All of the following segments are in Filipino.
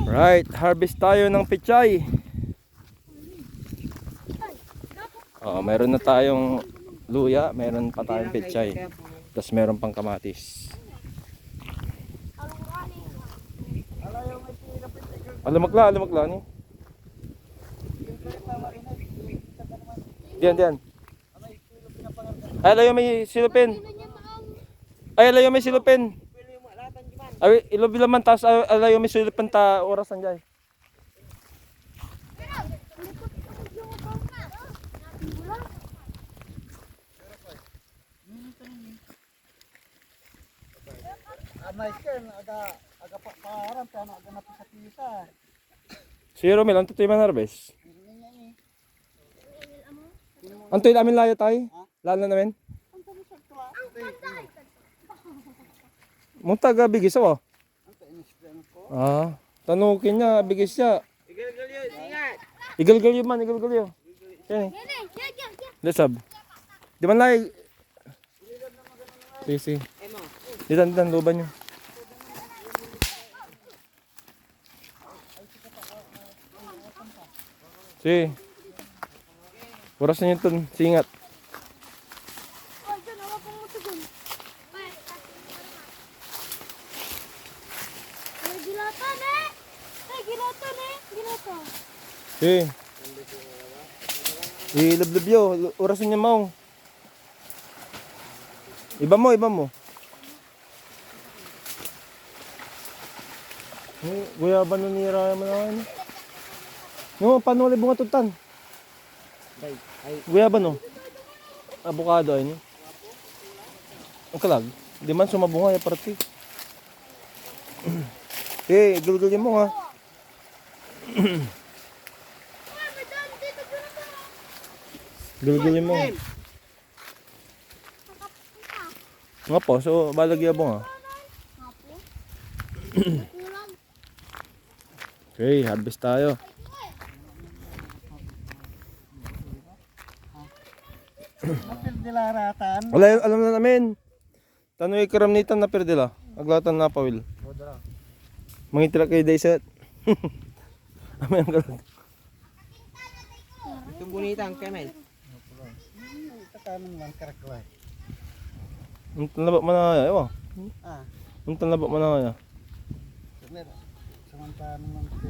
Right, harvest tayo ng pechay. Oh, meron na tayong luya, meron pa tayong pechay. Tapos meron pang kamatis. Alamagla ni. Diyan. Ay, layo may silupin. Ay, ilobi laman tas alayo may silupin ta orasan jay. aga paparan sana aga napisa-pisa. Zero mil anto tayo manarbes. Antoy amin layo tayo. Lalo na namin. Munta ga bigis ako. Tanukin niya bigis siya. Igalgalyo man. Yan. Lesab. Di man lay. Si. Ditan luban niyo. Si. Oras na yun singat. Si. Ilablab yo. Oras niya maong. Iba mo. Guyaban nun nira mo na ano. No, paano ulit bunga tutan? Guyaban no. Avocado ay ni. Ang kalag. Di man sumabunga ya parati. Gulgulin mo ha. Gulgulin mo. Nga po, so balagya mo ha. Okay, harvest tayo. Dilaratan. Wala, alam na namin. Tanoy karamnitan na perdila. Aglatan na pawil. Mangitira kayo dayset. Amen ang galang. Itong bunitang kemel. Tatanong man karakway. Untan labak manaya, ewa. Untan labak manaya. Samantala naman ko.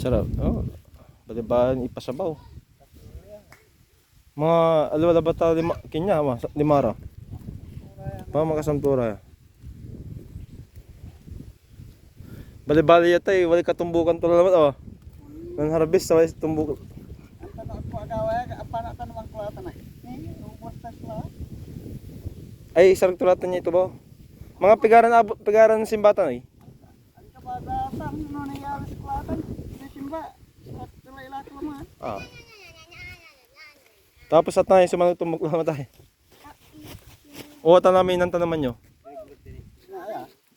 Sarap. Oh. Baliban ipasabaw. Mga alwala bata limara. Pa makasamtura. Bali-bali yata wala katumbukan to lamat oh. Nan harvest sa tumbuk. Ang tanong ko agaway apa na tanong ko atan ay. Ubos ta sila. Ay sarang tulatan niya ito ba? Mga pigaran ng simbatan ay. Ang kabadatan no nangyari sa klatan. Simba. Tulay lahat laman. Tapos at tayo sumanong tumbuk lamat tayo. O ata namin nang tanaman nyo.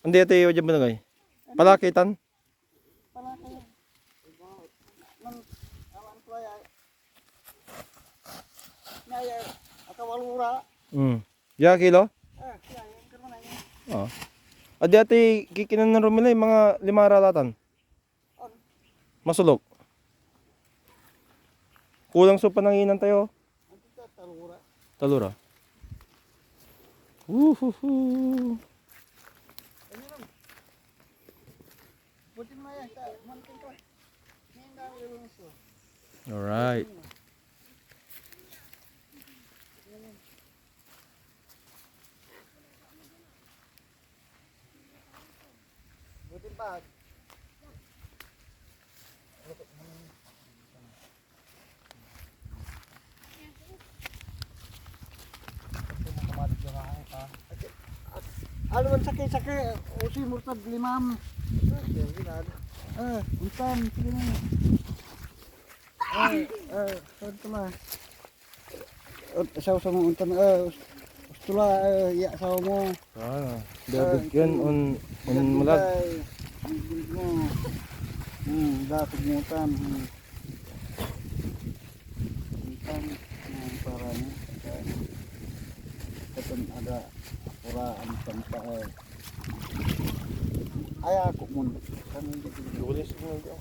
Hindi ito yung dyan banagay. Palakitan. Palaki. Man awan ko ay. Naya akawalura. Ya kilo? Yan karon na. Adi ati kikinan ng rumila yung mga limaralatan. Masulok. Kulang sopa ng inan tayo. Talura. Talura. Woohoo. Butin mo yan. Mantin ko. Hinda yung so. Alright. Butin pa. Ano man sakay usi murtad limam. Untan sige na. Tula. Sa mo untan tula ya sa mo. Dapat yan on malag. Dapat mutan. Untan paranya. Katun ada pura ang panta ay ako mun. Kami dito. Gulis mo na